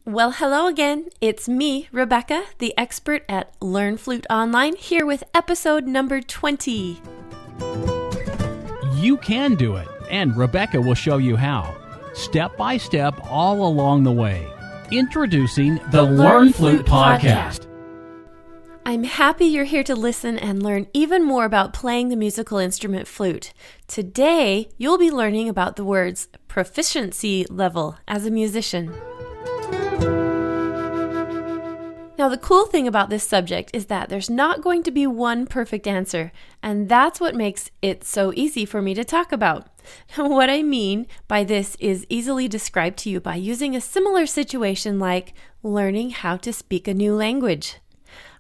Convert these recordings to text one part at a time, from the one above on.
Well, hello again. It's me, Rebecca, the expert at Learn Flute Online, here with episode number 20. You can do it, and Rebecca will show you how, step by step all along the way. Introducing the Learn Flute Podcast. I'm happy you're here to listen and learn even more about playing the musical instrument flute. Today, you'll be learning about the words proficiency level as a musician. Now, the cool thing about this subject is that there's not going to be one perfect answer, and that's what makes it so easy for me to talk about. What I mean by this is easily described to you by using a similar situation like learning how to speak a new language.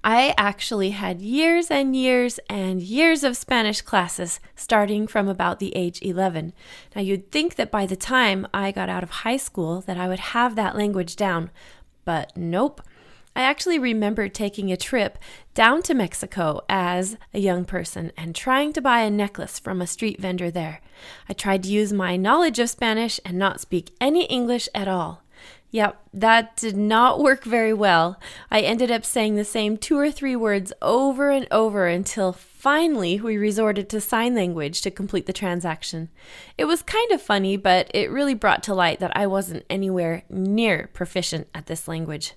I actually had years and years and years of Spanish classes starting from about the age 11. Now, you'd think that by the time I got out of high school that I would have that language down, but nope. I actually remember taking a trip down to Mexico as a young person and trying to buy a necklace from a street vendor there. I tried to use my knowledge of Spanish and not speak any English at all. Yep, that did not work very well. I ended up saying the same 2 or 3 words over and over until finally we resorted to sign language to complete the transaction. It was kind of funny, but it really brought to light that I wasn't anywhere near proficient at this language.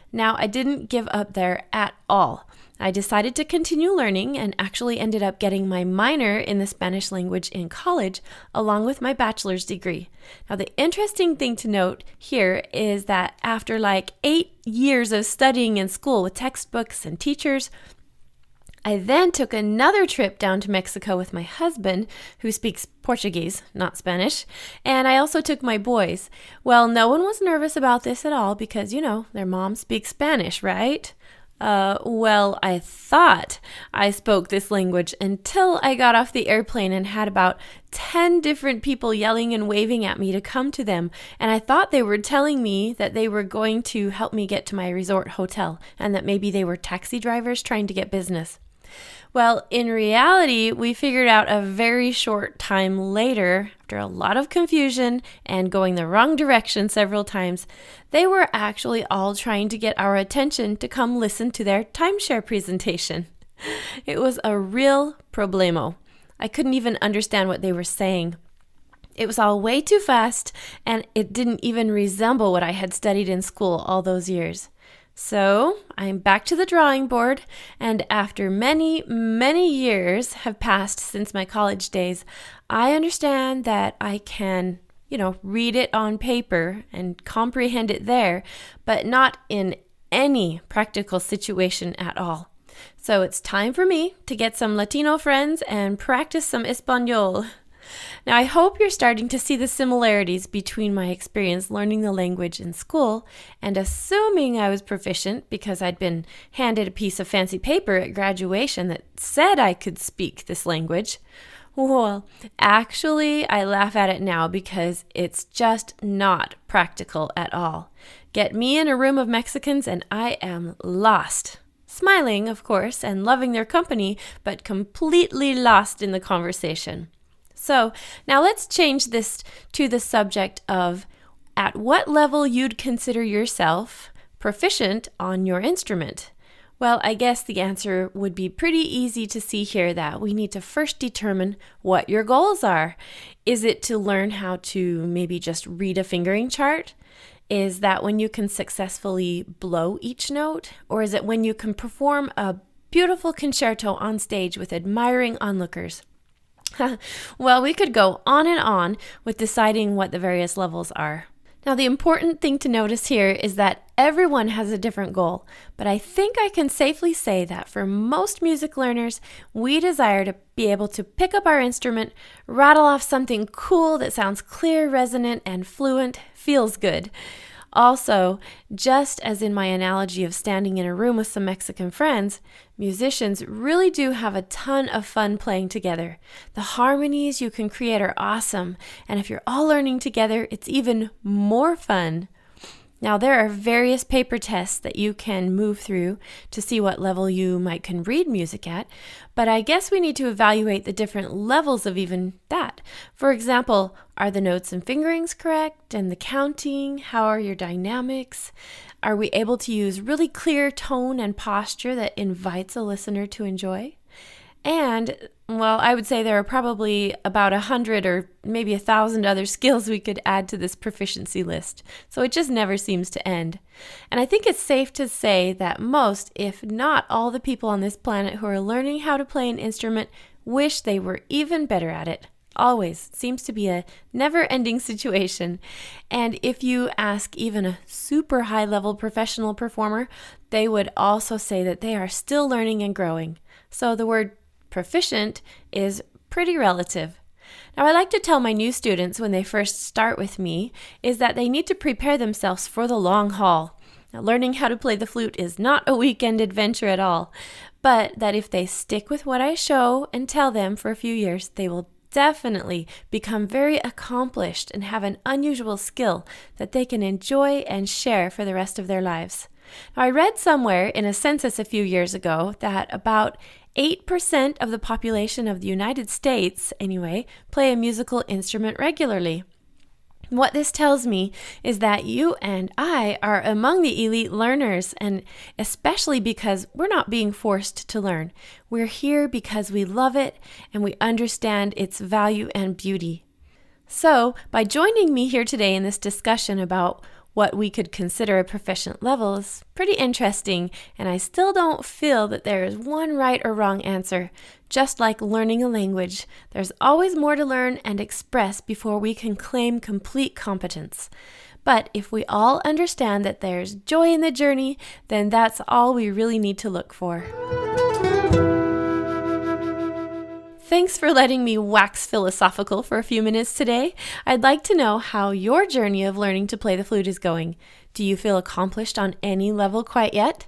Now, I didn't give up there at all. I decided to continue learning and actually ended up getting my minor in the Spanish language in college along with my bachelor's degree. Now, the interesting thing to note here is that after like 8 years of studying in school with textbooks and teachers, I then took another trip down to Mexico with my husband, who speaks Portuguese, not Spanish, and I also took my boys. Well, no one was nervous about this at all because, their mom speaks Spanish, right? Well, I thought I spoke this language until I got off the airplane and had about 10 different people yelling and waving at me to come to them, and I thought they were telling me that they were going to help me get to my resort hotel and that maybe they were taxi drivers trying to get business. Well, in reality, we figured out a very short time later, after a lot of confusion and going the wrong direction several times, they were actually all trying to get our attention to come listen to their timeshare presentation. It was a real problemo. I couldn't even understand what they were saying. It was all way too fast, and it didn't even resemble what I had studied in school all those years. So I'm back to the drawing board, and after many, many years have passed since my college days, I understand that I can, read it on paper and comprehend it there, but not in any practical situation at all. So it's time for me to get some Latino friends and practice some Espanol. Now, I hope you're starting to see the similarities between my experience learning the language in school and assuming I was proficient because I'd been handed a piece of fancy paper at graduation that said I could speak this language. Well, actually, I laugh at it now because it's just not practical at all. Get me in a room of Mexicans and I am lost. Smiling, of course, and loving their company, but completely lost in the conversation. So now let's change this to the subject of at what level you'd consider yourself proficient on your instrument. Well, I guess the answer would be pretty easy to see here that we need to first determine what your goals are. Is it to learn how to maybe just read a fingering chart? Is that when you can successfully blow each note? Or is it when you can perform a beautiful concerto on stage with admiring onlookers? Well, we could go on and on with deciding what the various levels are. Now, the important thing to notice here is that everyone has a different goal, but I think I can safely say that for most music learners, we desire to be able to pick up our instrument, rattle off something cool that sounds clear, resonant, and fluent, feels good. Also, just as in my analogy of standing in a room with some Mexican friends, musicians really do have a ton of fun playing together. The harmonies you can create are awesome, and if you're all learning together, it's even more fun. Now, there are various paper tests that you can move through to see what level you can read music at, but I guess we need to evaluate the different levels of even that. For example, are the notes and fingerings correct, and the counting? How are your dynamics? Are we able to use really clear tone and posture that invites a listener to enjoy? And, well, I would say there are probably about 100 or maybe 1,000 other skills we could add to this proficiency list, so it just never seems to end. And I think it's safe to say that most, if not all, the people on this planet who are learning how to play an instrument wish they were even better at it. Always seems to be a never-ending situation. And if you ask even a super high-level professional performer, they would also say that they are still learning and growing. So the word proficient is pretty relative. Now, I like to tell my new students when they first start with me is that they need to prepare themselves for the long haul. Now, learning how to play the flute is not a weekend adventure at all, but that if they stick with what I show and tell them for a few years, they will definitely become very accomplished and have an unusual skill that they can enjoy and share for the rest of their lives. Now, I read somewhere in a census a few years ago that about 8% of the population of the United States, anyway, play a musical instrument regularly. What this tells me is that you and I are among the elite learners, and especially because we're not being forced to learn. We're here because we love it and we understand its value and beauty. So, by joining me here today in this discussion about what we could consider a proficient level is pretty interesting, and I still don't feel that there is one right or wrong answer. Just like learning a language, there's always more to learn and express before we can claim complete competence. But if we all understand that there's joy in the journey, then that's all we really need to look for. Thanks for letting me wax philosophical for a few minutes today. I'd like to know how your journey of learning to play the flute is going. Do you feel accomplished on any level quite yet?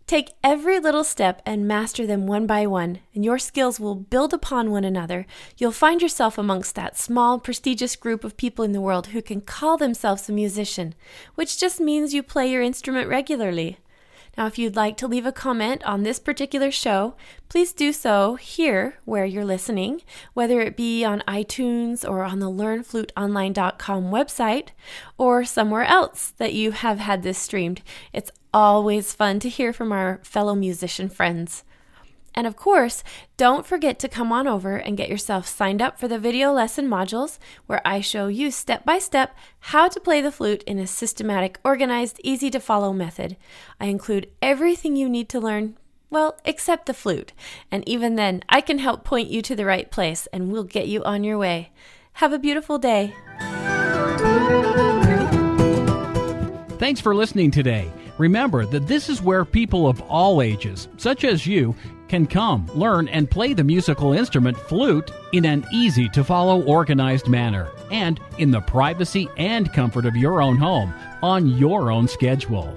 Take every little step and master them one by one, and your skills will build upon one another. You'll find yourself amongst that small, prestigious group of people in the world who can call themselves a musician, which just means you play your instrument regularly. Now, if you'd like to leave a comment on this particular show, please do so here where you're listening, whether it be on iTunes or on the LearnFluteOnline.com website or somewhere else that you have had this streamed. It's always fun to hear from our fellow musician friends. And of course, don't forget to come on over and get yourself signed up for the video lesson modules where I show you step by step how to play the flute in a systematic, organized, easy to follow method. I include everything you need to learn, well, except the flute. And even then, I can help point you to the right place and we'll get you on your way. Have a beautiful day. Thanks for listening today. Remember that this is where people of all ages, such as you, can come, learn, and play the musical instrument flute in an easy-to-follow, organized manner, and in the privacy and comfort of your own home, on your own schedule.